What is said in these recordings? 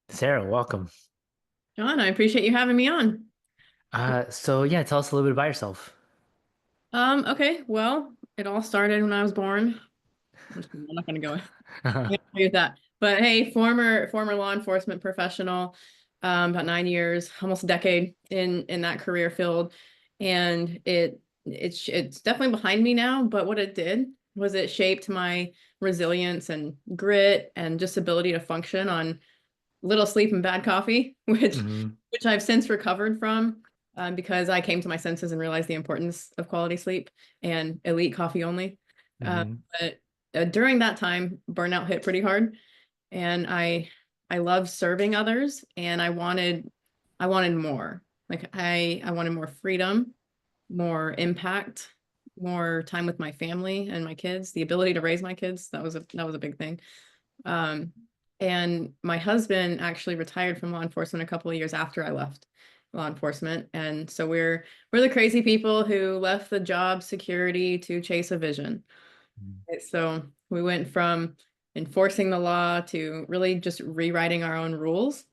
Sarah, welcome. John, I appreciate you having me on. So yeah, tell us a little bit about yourself. Okay, well, it all started when I was born. I'm not gonna go with that. But hey, former law enforcement professional, about 9 years, almost a decade in that career field. And it's definitely behind me now, but what it did was it shaped my resilience and grit and just ability to function on little sleep and bad coffee, Hmm. which I've since recovered from, because I came to my senses and realized the importance of quality sleep and elite coffee only. Uh, Hmm. but during that time, burnout hit pretty hard, and I love serving others, and I wanted more. Like I wanted more freedom, more impact, more time with my family and my kids, the ability to raise my kids. That was a big thing. Um, and my husband actually retired from law enforcement a couple of years after I left law enforcement. And so we're the crazy people who left the job security to chase a vision. Right? So we went from enforcing the law to really just rewriting our own rules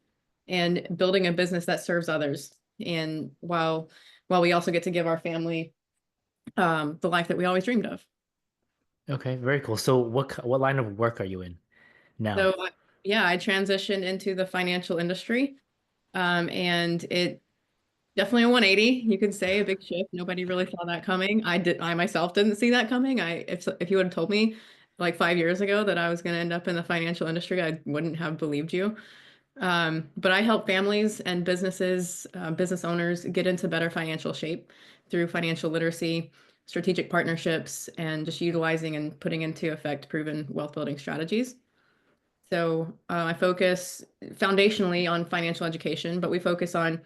and building a business that serves others. And while we also get to give our family the life that we always dreamed of. Okay, very cool. So what line of work are you in now? So yeah, I transitioned into the financial industry. And it definitely a 180, you could say, a big shift. Nobody really saw that coming. I myself didn't see that coming. If you had told me like 5 years ago that I was going to end up in the financial industry, I wouldn't have believed you. But I help families and businesses, business owners get into better financial shape through financial literacy, strategic partnerships, and just utilizing and putting into effect proven wealth building strategies. So I focus foundationally on financial education, but we focus on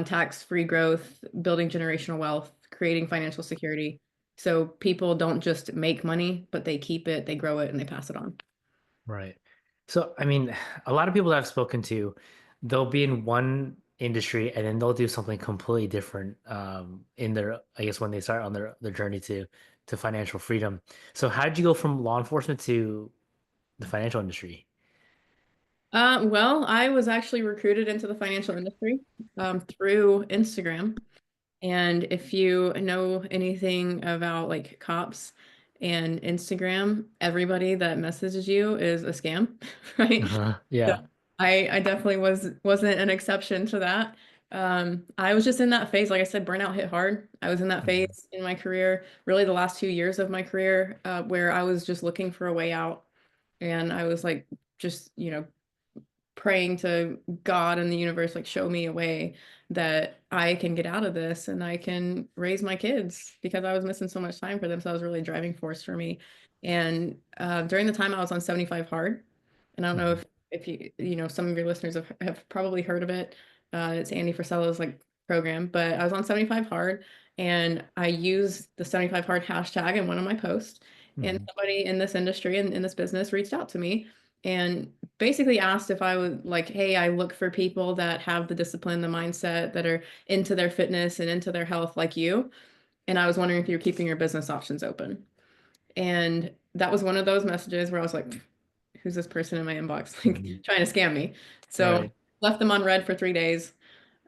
tax-free growth, building generational wealth, creating financial security. So people don't just make money, but they keep it, they grow it, and they pass it on. Right. So I mean, a lot of people that I've spoken to, they'll be in one industry and then they'll do something completely different in their, I guess, when they start on their journey to financial freedom. So how did you go from law enforcement to the financial industry? Well, I was actually recruited into the financial industry through Instagram. And if you know anything about like cops and Instagram, everybody that messages you is a scam, right? Uh-huh. So Yeah. I definitely wasn't an exception to that. I was just in that phase. Like I said, burnout hit hard. I was in that Mhm. phase in my career, really the last 2 years of my career, where I was just looking for a way out. And I was like, just, praying to God and the universe, like, show me a way that I can get out of this and I can raise my kids because I was missing so much time for them. So that was really a driving force for me. And during the time I was on 75 hard, and I don't know Mhm. if some of your listeners have probably heard of it. It's Andy Frisella's like program, but I was on 75 hard and I used the 75 hard hashtag in one of my posts. And Mhm. somebody in this industry and in this business reached out to me and basically asked if I would like, hey, I look for people that have the discipline, the mindset, that are into their fitness and into their health like you. And I was wondering if you're keeping your business options open. And that was one of those messages where I was like, who's this person in my inbox like Mhm. trying to scam me? So Right. left them on red for 3 days.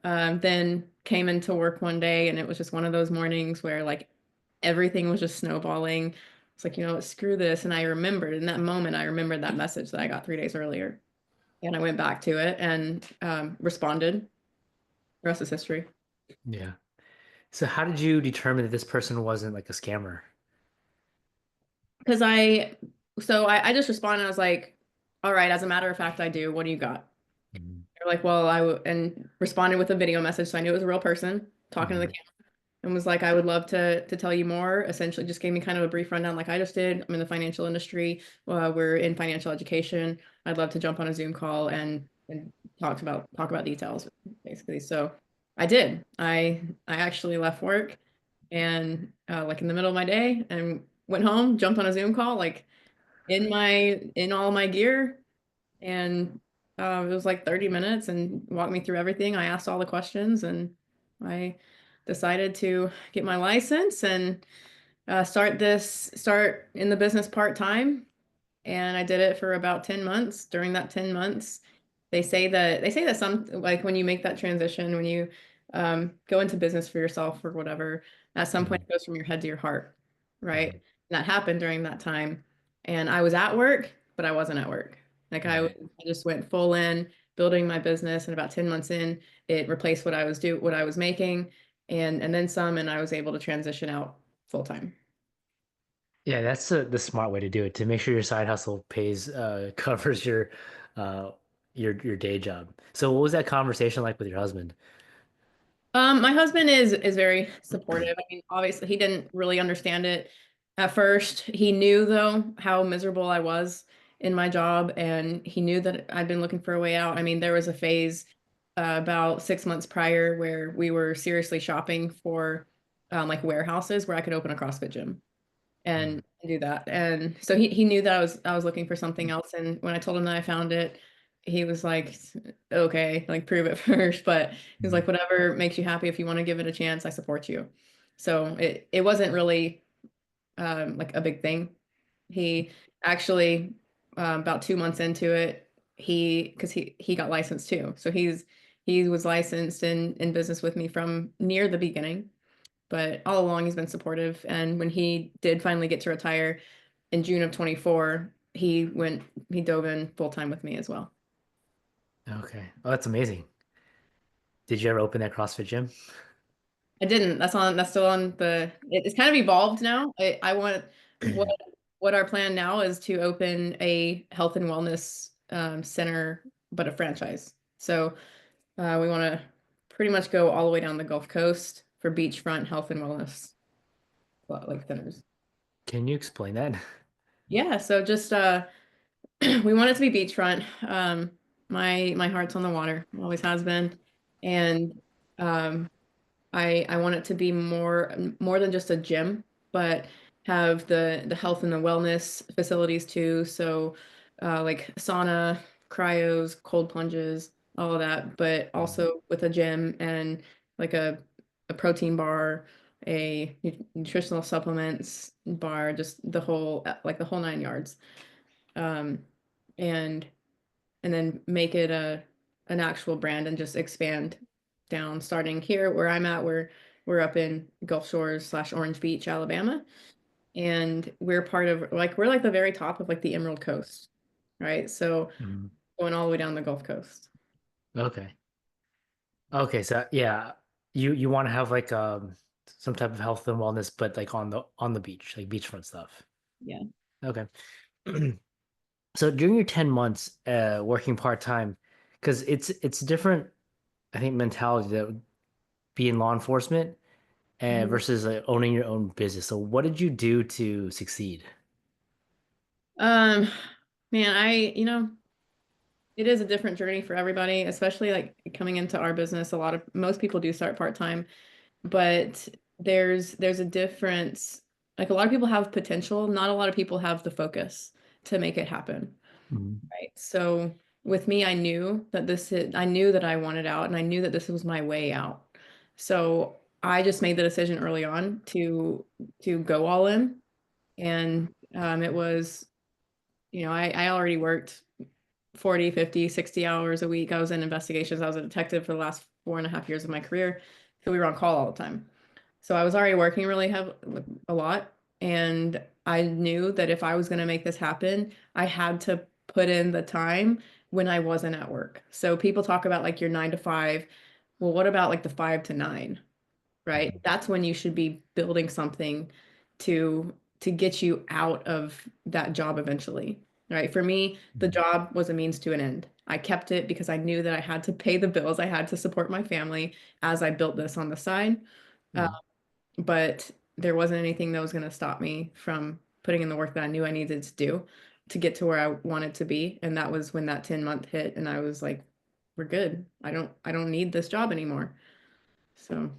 Then came into work one day and it was just one of those mornings where like everything was just snowballing. It's like, screw this. And I remembered in that moment, I remembered that message that I got 3 days earlier. And I went back to it and responded. The rest is history. Yeah. So how did you determine that this person wasn't like a scammer? Because I just responded. I was like, all right, as a matter of fact, I do. What do you got? Mhm. They're like, well, and responded with a video message. So I knew it was a real person talking to the Mhm. camera and was like, I would love to tell you more. Essentially, just gave me kind of a brief rundown like I just did. I'm in the financial industry. We're in financial education. I'd love to jump on a Zoom call and talk about details, basically. So I did. I actually left work and like in the middle of my day and went home, jumped on a Zoom call, like in all my gear, and it was like 30 minutes and walked me through everything. I asked all the questions and I decided to get my license and start in the business part time. And I did it for about 10 months. During that 10 months, They say that some like when you make that transition, when you go into business for yourself or whatever, at some point Mhm. it goes from your head to your heart, right? Mhm. And that happened during that time. And I was at work, but I wasn't at work. Like Right. I just went full in building my business, and about 10 months in, it replaced what I was making and then some, and I was able to transition out full time. Yeah, that's the smart way to do it, to make sure your side hustle pays covers uh your day job. So what was that conversation like with your husband? My husband is very supportive. I mean, obviously he didn't really understand it at first. He knew though how miserable I was in my job, and he knew that I'd been looking for a way out. I mean, there was a phase about 6 months prior where we were seriously shopping for like warehouses where I could open a CrossFit gym Mm. and do that. And so he knew that I was looking for something else. And when I told him that I found it, he was like, okay, like prove it first. But he was like, Mhm. whatever makes you happy, if you want to give it a chance, I support you. So it wasn't really like a big thing. He actually about 2 months into it, he got licensed too. So he was licensed in business with me from near the beginning, but all along he's been supportive. And when he did finally get to retire in June of 24, he dove in full time with me as well. Okay. Oh, that's amazing. Did you ever open that CrossFit gym? I didn't. That's still on it's kind of evolved now. I want what what our plan now is to open a health and wellness center, but a franchise. So we want to pretty much go all the way down the Gulf Coast for beachfront health and wellness like centers. Can you explain that? Yeah, so just we want it to be beachfront. My heart's on the water, always has been, and um, I want it to be more than just a gym, but have the health and the wellness facilities too. So, like sauna, cryos, cold plunges, all of that, but Mhm. also with a gym and like a protein bar, a nutritional supplements bar, just the whole nine yards. Um, and and then make it an actual brand and just expand down, starting here where I'm at, where we're up in Gulf Shores / Orange Beach, Alabama. And we're part of like we're like the very top of like the Emerald Coast, right? So Mhm. going all the way down the Gulf Coast. Okay. Okay, so yeah, you want to have like some type of health and wellness, but like on the beach, like beachfront stuff. Yeah. Okay. So during your 10 months working part-time, because it's different, I think, mentality that would be in law enforcement Mhm. versus owning your own business. So what did you do to succeed? Um, man, it is a different journey for everybody, especially like coming into our business. Most people do start part-time, but there's a difference. Like a lot of people have potential, not a lot of people have the focus to make it happen, Mhm. right? So with me, I knew that I wanted out, and I knew that this was my way out. So I just made the decision early on to go all in, and it was, I already worked 40, 50, 60 hours a week. I was in investigations. I was a detective for the last 4.5 years of my career. So we were on call all the time. So I was already working really a lot. And I knew that if I was going to make this happen, I had to put in the time when I wasn't at work. So people talk about like your 9 to 5. Well, what about like the 5 to 9? Right? That's when you should be building something to get you out of that job eventually. Right? For me, the Mhm. job was a means to an end. I kept it because I knew that I had to pay the bills. I had to support my family as I built this on the side. Uh, Mhm. but there wasn't anything that was going to stop me from putting in the work that I knew I needed to do to get to where I wanted to be. And that was when that 10-month hit, and I was like, we're good. I don't need this job anymore. So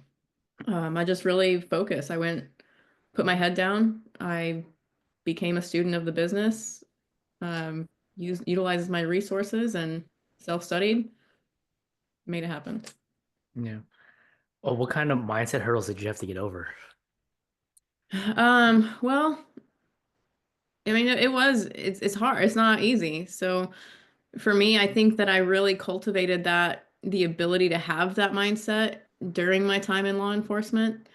I just really focused. Put my head down. I became a student of the business, utilized my resources and self-studied, made it happen. Yeah. Oh, what kind of mindset hurdles did you have to get over? Well, I mean, it's hard. It's not easy. So, For me, I think that I really cultivated the ability to have that mindset during my time in law enforcement.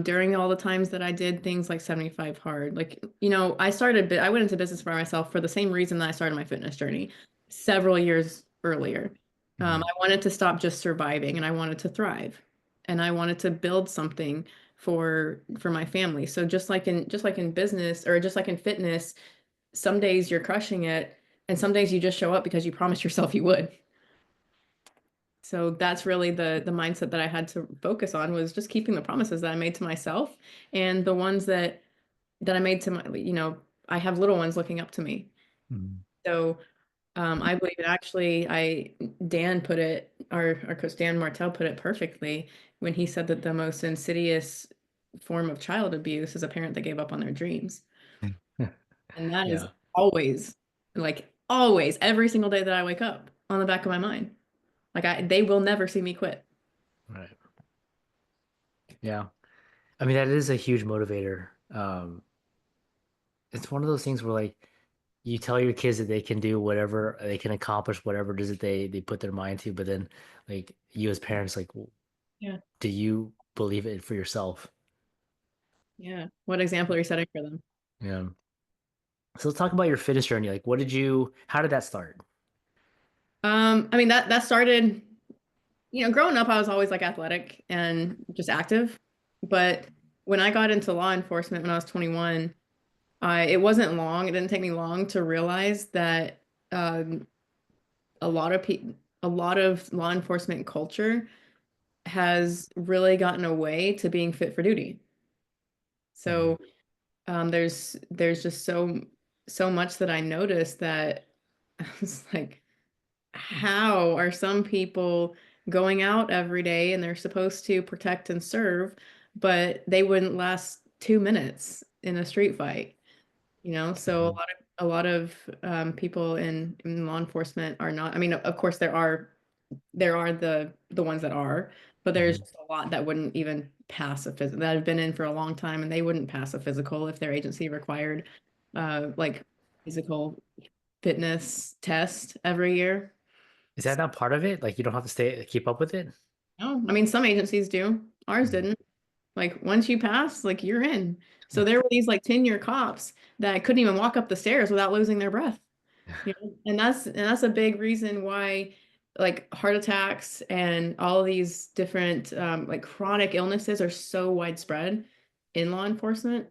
During all the times that I did things like 75 hard. Like, I went into business for myself for the same reason that I started my fitness journey several years earlier. Mhm. I wanted to stop just surviving and I wanted to thrive. And I wanted to build something for my family. So just like in business or just like in fitness, some days you're crushing it and some days you just show up because you promised yourself you would. So that's really the mindset that I had to focus on was just keeping the promises that I made to myself and the ones that I made to I have little ones looking up to me. Mhm. So I believe it actually Dan put it our coach Dan Martell put it perfectly when he said that the most insidious form of child abuse is a parent that gave up on their dreams. And that is Yeah, always always every single day that I wake up on the back of my mind. They will never see me quit. right. Yeah. I mean, that is a huge motivator. It's one of those things where like you tell your kids that they can do whatever, they can accomplish whatever it is that they put their mind to, but then like you as parents, like, Yeah. do you believe it for yourself? Yeah. What example are you setting for them? Yeah. So let's talk about your fitness journey. Like, how did that start? I mean that started, growing up I was always like athletic and just active. But when I got into law enforcement when I was 21, it wasn't long, it didn't take me long to realize that um, a lot of people a lot of law enforcement culture has really gotten away to being fit for duty. Mhm. So there's just so much that I noticed that I was like, how are some people going out every day and they're supposed to protect and serve, but they wouldn't last 2 minutes in a street fight, So Mhm. a lot of people in law enforcement are not. I mean, of course there are the ones that are, but there's Mhm. just a lot that wouldn't even pass a physical that have been in for a long time and they wouldn't pass a physical if their agency required like physical fitness test every year. Is that not part of it? Like, you don't have to keep up with it? No, I mean some agencies do. Ours Mhm. didn't. Like once you pass, like you're in. So there were these like 10-year cops that couldn't even walk up the stairs without losing their breath. And that's a big reason why like heart attacks and all of these different like chronic illnesses are so widespread in law enforcement.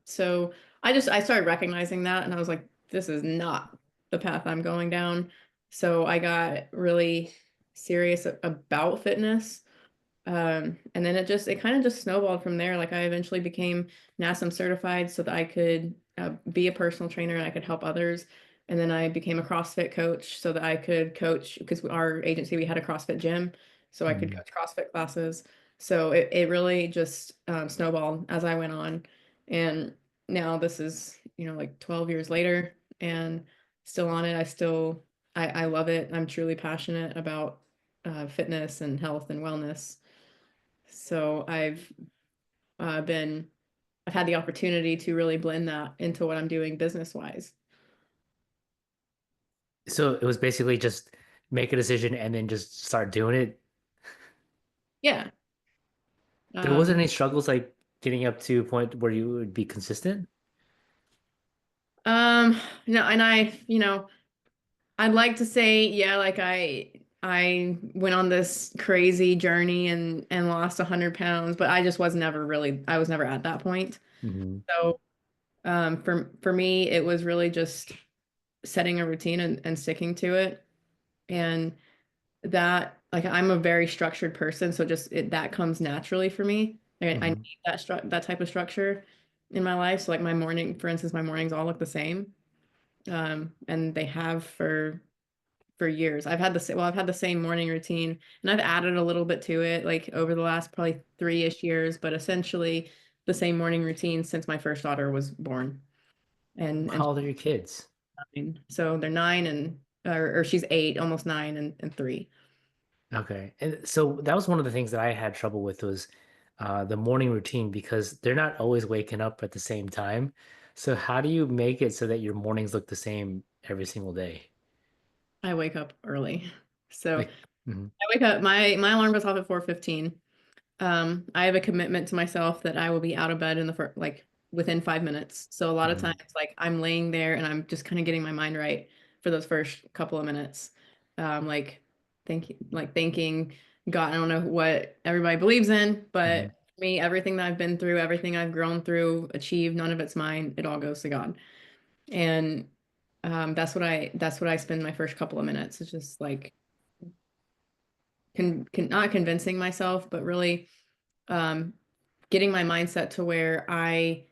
So I started recognizing that and I was like, this is not the path I'm going down. So I got really serious about fitness. And then it kind of just snowballed from there. Like I eventually became NASM certified so that I could be a personal trainer and I could help others. And then I became a CrossFit coach so that I could coach because our agency, we had a CrossFit gym, so I could Mhm. coach CrossFit classes. So it really just snowballed as I went on. And now this is, like 12 years later and still on it. I love it. I'm truly passionate about fitness and health and wellness. So uh, been, I've had the opportunity to really blend that into what I'm doing business wise. So it was basically just make a decision and then just start doing it. Yeah. There Um, wasn't any struggles like getting up to a point where you would be consistent. um, no, and I'd like to say, yeah, like I went on this crazy journey and lost 100 pounds, but I was never at that point. Hmm. So, for me, it was really just setting a routine and sticking to it. And that like I'm a very structured person, so that comes naturally for me. Like I Hmm. need that type of structure in my life. So like for instance, my mornings all look the same. And they have for years. I've had the same morning routine and I've added a little bit to it like over the last probably 3-ish years, but essentially the same morning routine since my first daughter was born. And How old are your kids? she's 9. So they're 9 or she's 8, almost 9 and 3. Okay. And so that was one of the things that I had trouble with was the morning routine because they're not always waking up at the same time. So how do you make it so that your mornings look the same every single day? I wake up early. So Like, mhm, I wake up, my alarm goes off at 4:15. I have a commitment to myself that I will be out of bed in the first, like within 5 minutes. So a lot of times, mhm, like I'm laying there and I'm just kind of getting my mind right for those first couple of minutes. Like thinking, God, I don't know what everybody believes in, mhm. but for me, everything that I've been through, everything I've grown through, achieved, none of it's mine. It all goes to God. And that's what I spend my first couple of minutes. It's just like not convincing myself, but really um, getting my mindset to where I'm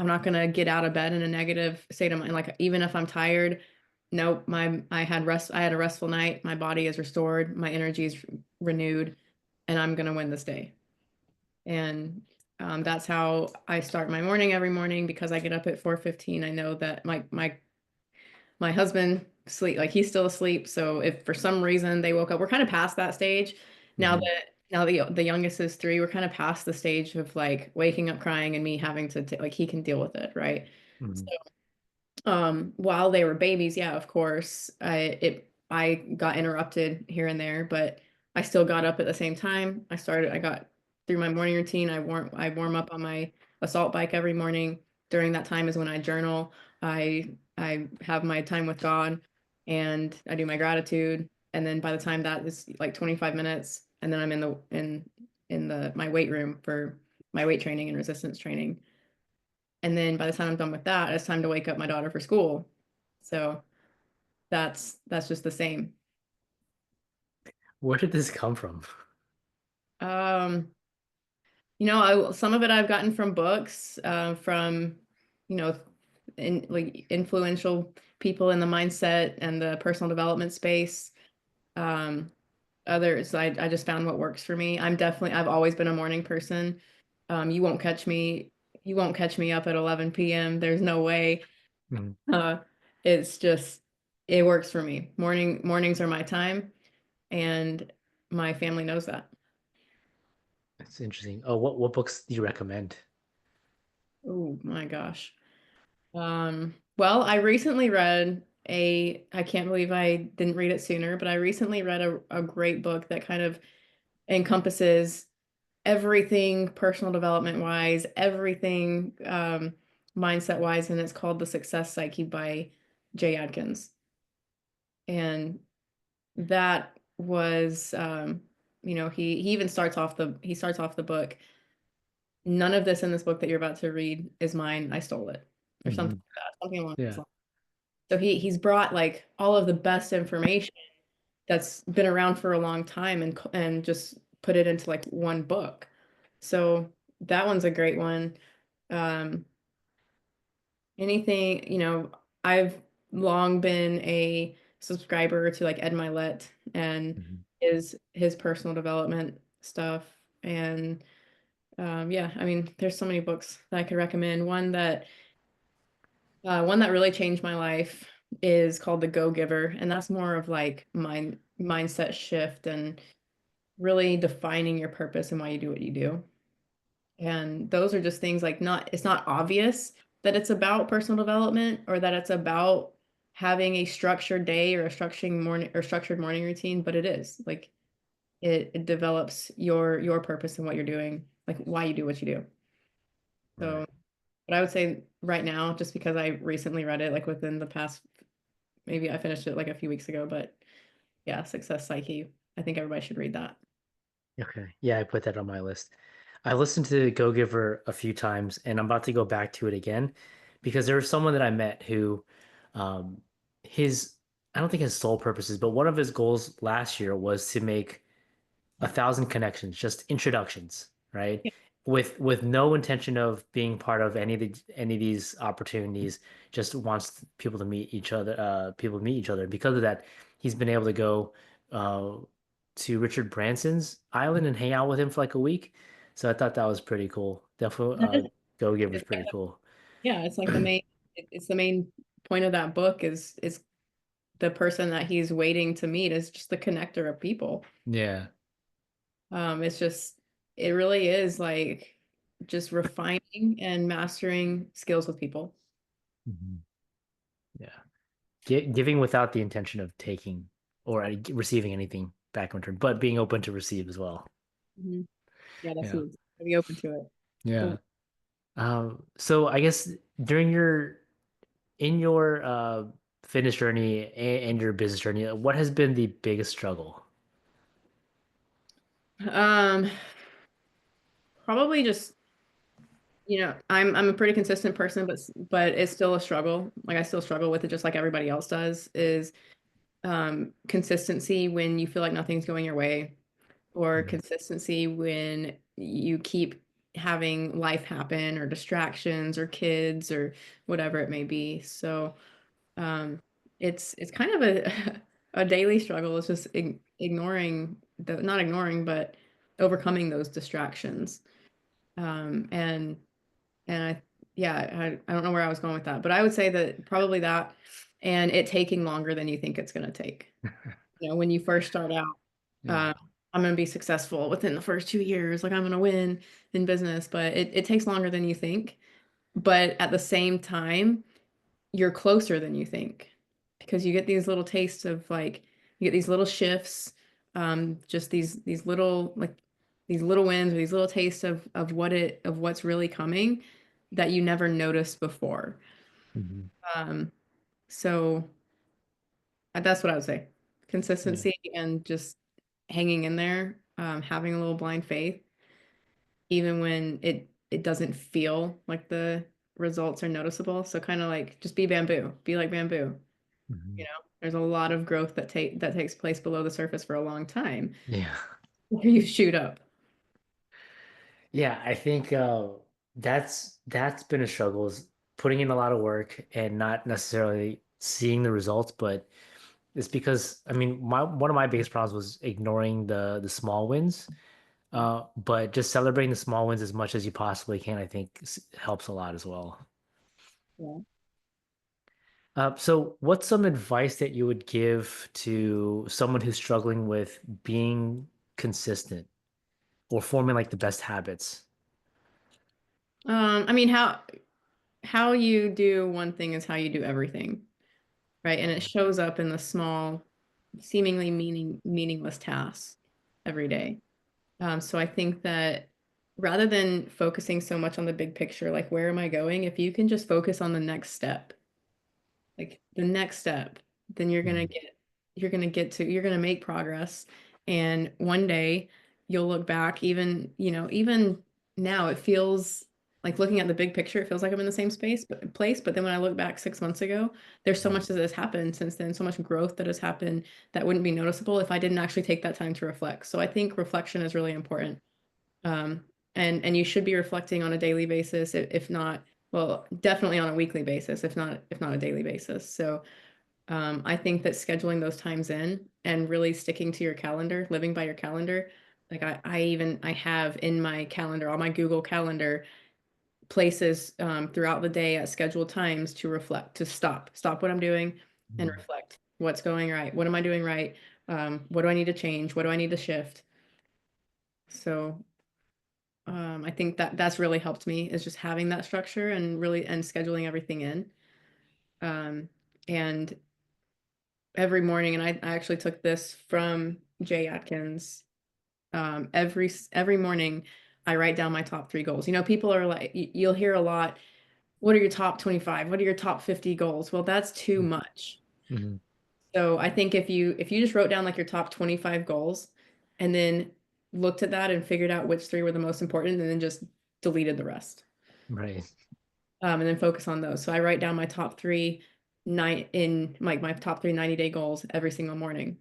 not gonna get out of bed in a negative state of mind. Like even if I'm tired, nope, I had a restful night. My body is restored, my energy is renewed, and I'm gonna win this day. And that's how I start my morning every morning because I get up at 4:15. I know that my husband sleep like he's still asleep. So if for some reason they woke up, we're kind of past that stage now Mhm, that now the youngest is 3. We're kind of past the stage of like waking up crying and me having to like he can deal with it, right? mhm, While they were babies, yeah, of course, I got interrupted here and there, but I still got up at the same time. I got through my morning routine. I warm up on my assault bike every morning. During that time is when I journal. I have my time with God and I do my gratitude. And then by the time that is like 25 minutes, and then I'm in the my weight room for my weight training and resistance training. And then by the time I'm done with that, it's time to wake up my daughter for school. So that's just the same. Where did this come from? Um, some of it I've gotten from books, from, you know, like influential people in the mindset and the personal development space. Um, Others, I just found what works for me. I've always been a morning person. You won't catch me, you won't catch me up at 11 p.m. There's no way. Mhm. Uh, it's just it works for me. Mornings are my time, and my family knows that. That's interesting. Oh, what books do you recommend? Oh my gosh. Well, I recently read I can't believe I didn't read it sooner, but I recently read a great book that kind of encompasses everything personal development wise, everything mindset wise, and it's called The Success Psyche by Jay Adkins. And that was he even starts off the book, none of this in this book that you're about to read is mine, I stole it, or something Mhm. like that, something along those Yeah. lines. So he's brought like all of the best information that's been around for a long time and just put it into like one book. So that one's a great one. um Anything, I've long been a subscriber to like Ed Milet and Mhm. his personal development stuff. And yeah, I mean, there's so many books that I could recommend. One that really changed my life is called The Go-Giver, and that's more of like mindset shift and really defining your purpose and why you do what you do. And those are just things like it's not obvious that it's about personal development or that it's about having a structured day or a structured morning routine, but it is. Like it develops your purpose and what you're doing, like why you do what you do. So, Right. but I would say right now, just because I recently read it, like within the past, maybe I finished it like a few weeks ago, but yeah, Success Psyche. I think everybody should read that. Okay. Yeah, I put that on my list. I listened to Go Giver a few times and I'm about to go back to it again because there was someone that I met who um his I don't think his sole purposes, but one of his goals last year was to make 1,000 connections, just introductions, right? With no intention of being part of any of these opportunities, just wants people to meet each other. Because of that, he's been able to go uh, to Richard Branson's island and hang out with him for like a week. So I thought that was pretty cool. Definitely, That is, Go Giver's it's pretty cool. yeah, it's like it's the main point of that book is the person that he's waiting to meet is just the connector of people. Yeah. It's just it really is like just refining and mastering skills with people. Mhm. Yeah. giving without the intention of taking or receiving anything back in return, but being open to receive as well. Mhm. Yeah, that's Yeah. huge. Be open to it. Yeah. So, So I guess during in your fitness journey and your business journey, what has been the biggest struggle? um, probably just, I'm a pretty consistent person, but it's still a struggle. Like I still struggle with it just like everybody else does, is consistency when you feel like nothing's going your way, or Mhm. consistency when you keep having life happen or distractions or kids or whatever it may be. So it's kind of a a daily struggle. It's just ignoring the not ignoring, but overcoming those distractions. And I yeah, I don't know where I was going with that, but I would say that probably that, and it taking longer than you think it's going to take. When you first start out, Yeah. uh, I'm going to be successful within the first 2 years, like I'm going to win in business, but it takes longer than you think. But at the same time, you're closer than you think, because you get these little tastes of like, you get these little shifts, just these little like these little wins or these little tastes of what's really coming that you never noticed before. Mhm. Um, so that's what I would say. Yeah. Consistency and just hanging in there, having a little blind faith, even when it doesn't feel like the results are noticeable. So kind of like just be bamboo, be like bamboo. Mhm. There's a lot of growth that takes place below the surface for a long time Yeah. before you shoot up. Yeah, I think that's been a struggle is putting in a lot of work and not necessarily seeing the results, but it's because I mean my one of my biggest problems was ignoring the small wins. But just celebrating the small wins as much as you possibly can, I think helps a lot as well. Yeah. So what's some advice that you would give to someone who's struggling with being consistent or forming like the best habits? I mean, how you do one thing is how you do everything, right? And it shows up in the small, seemingly meaningless tasks every day. So I think that rather than focusing so much on the big picture, like where am I going, if you can just focus on the next step, like the next step, then Mhm. you're gonna make progress. And one day you'll look back, even now it feels like, looking at the big picture, it feels like I'm in the same place. But then when I look back 6 months ago, there's so much that has happened since then, so much growth that has happened that wouldn't be noticeable if I didn't actually take that time to reflect. So I think reflection is really important. Um, and you should be reflecting on a daily basis, if not, well, definitely on a weekly basis, if not a daily basis. So I think that scheduling those times in and really sticking to your calendar, living by your calendar, like I have in my calendar, on my Google Calendar, places throughout the day at scheduled times to reflect, to stop what I'm doing and Mhm. reflect. What's going right? What am I doing right? What do I need to change? What do I need to shift? So I think that that's really helped me, is just having that structure and really and scheduling everything in. Um, and every morning, and I actually took this from Jay Atkins. Every morning, I write down my top three goals. People are like, you'll hear a lot. What are your top 25? What are your top 50 goals? Well, that's too much. Mhm. So I think if you just wrote down like your top 25 goals and then looked at that and figured out which three were the most important and then just deleted the rest. Right. And then focus on those. So I write down my top three my top three 90-day goals every single morning.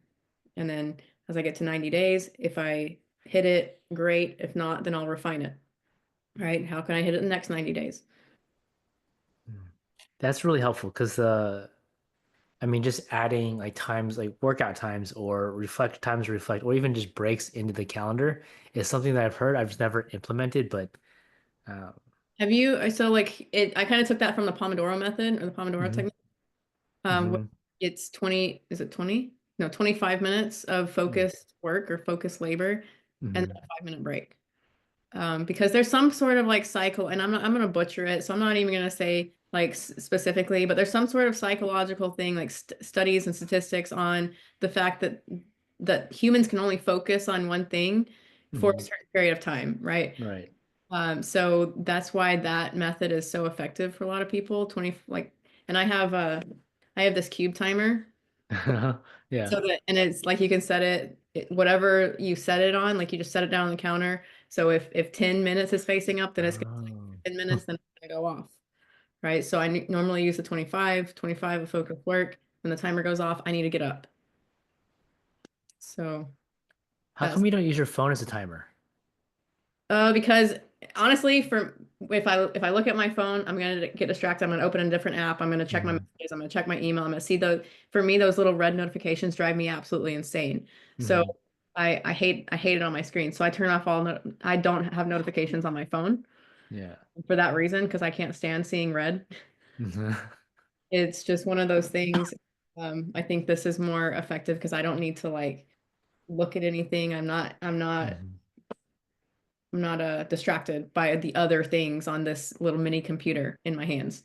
And then as I get to 90 days, if I hit it, great. If not, then I'll refine it. Right? How can I hit it in the next 90 days? Mm. That's really helpful because I mean just adding like times like workout times or reflect times to reflect or even just breaks into the calendar is something that I've heard. I've just never implemented, but uh, Have you, so like I kind of took that from the Pomodoro method or the Pomodoro mhm. technique. Where Mhm. it's 20, is it 20? No, 25 minutes of focused work or focused labor and then Mhm. a 5-minute break. Because there's some sort of like cycle, and I'm going to butcher it, so I'm not even going to say like specifically, but there's some sort of psychological thing, like studies and statistics on the fact that humans can only focus on one thing for a Hmm. certain period of time, right? Right. So that's why that method is so effective for a lot of people. 20 like, and I have this cube timer. Yeah. So that, and it's like you can set whatever you set it on, like you just set it down on the counter. So if 10 minutes is facing up, then it's going to take Oh. 10 minutes, then it's going to go off, right? So I normally use the 25 of focus work. When the timer goes off, I need to get up. So How that's come you don't use your phone as a timer? because honestly, for if I look at my phone, I'm gonna get distracted. I'm gonna open a different app. I'm gonna check my Hmm. messages. I'm gonna check my email. I'm gonna see for me, those little red notifications drive me absolutely insane. So Hmm. I hate it on my screen. So I turn off all no I don't have notifications on my phone Yeah. for that reason because I can't stand seeing red. Hmm. It's just one of those things. I think this is more effective because I don't need to like look at anything. Hmm. I'm not distracted by the other things on this little mini computer in my hands.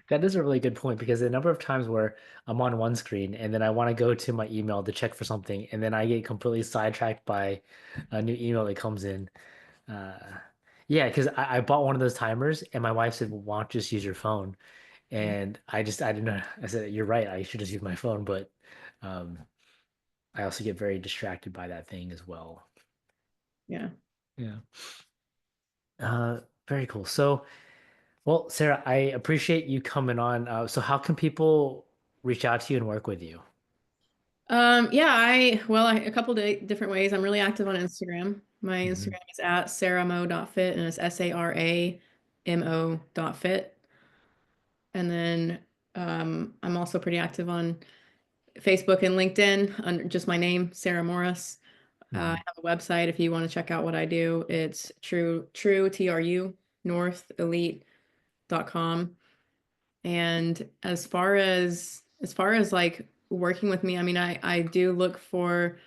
That is a really good point because the number of times where I'm on one screen and then I want to go to my email to check for something and then I get completely sidetracked by a new email that comes in. Uh, yeah, because I bought one of those timers and my wife said, well, why don't you just use your phone? And I didn't know. I said, you're right. I should just use my phone, but um, I also get very distracted by that thing as well. Yeah. Yeah. Uh, Very cool. So, well, Sarah, I appreciate you coming on. So how can people reach out to you and work with you? Yeah, a couple different ways. I'm really active on Instagram. My Hmm. Instagram is at saramo.fit and it's SARAMO.fit. And then I'm also pretty active on Facebook and LinkedIn under just my name, Sara Morris. I Hmm. have a website if you want to check out what I do. It's TRU North Elite.com. And as far as like working with me, I mean, I do look for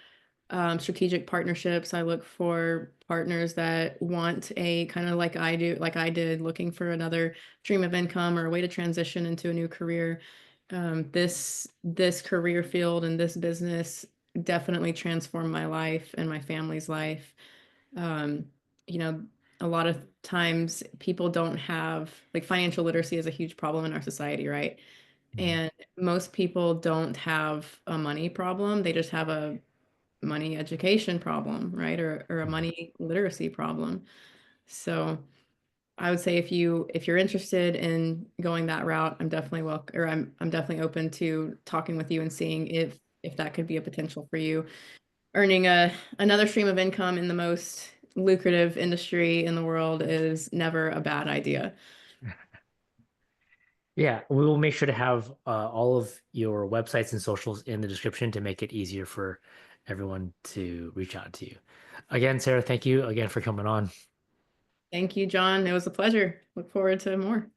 strategic partnerships. I look for partners that want a kind of like I did, looking for another stream of income or a way to transition into a new career. This career field and this business definitely transformed my life and my family's life. Um, you know, a lot of times people don't have like financial literacy is a huge problem in our society, right? Hmm. And most people don't have a money problem. They just have a money education problem, right? Or a Hmm. money literacy problem. So I would say if you're interested in going that route, I'm definitely welcome, or I'm definitely open to talking with you and seeing if that could be a potential for you. Earning another stream of income in the most lucrative industry in the world is never a bad idea. Yeah, we will make sure to have all of your websites and socials in the description to make it easier for everyone to reach out to you. Again, Sarah, thank you again for coming on. Thank you, John. It was a pleasure. Look forward to more.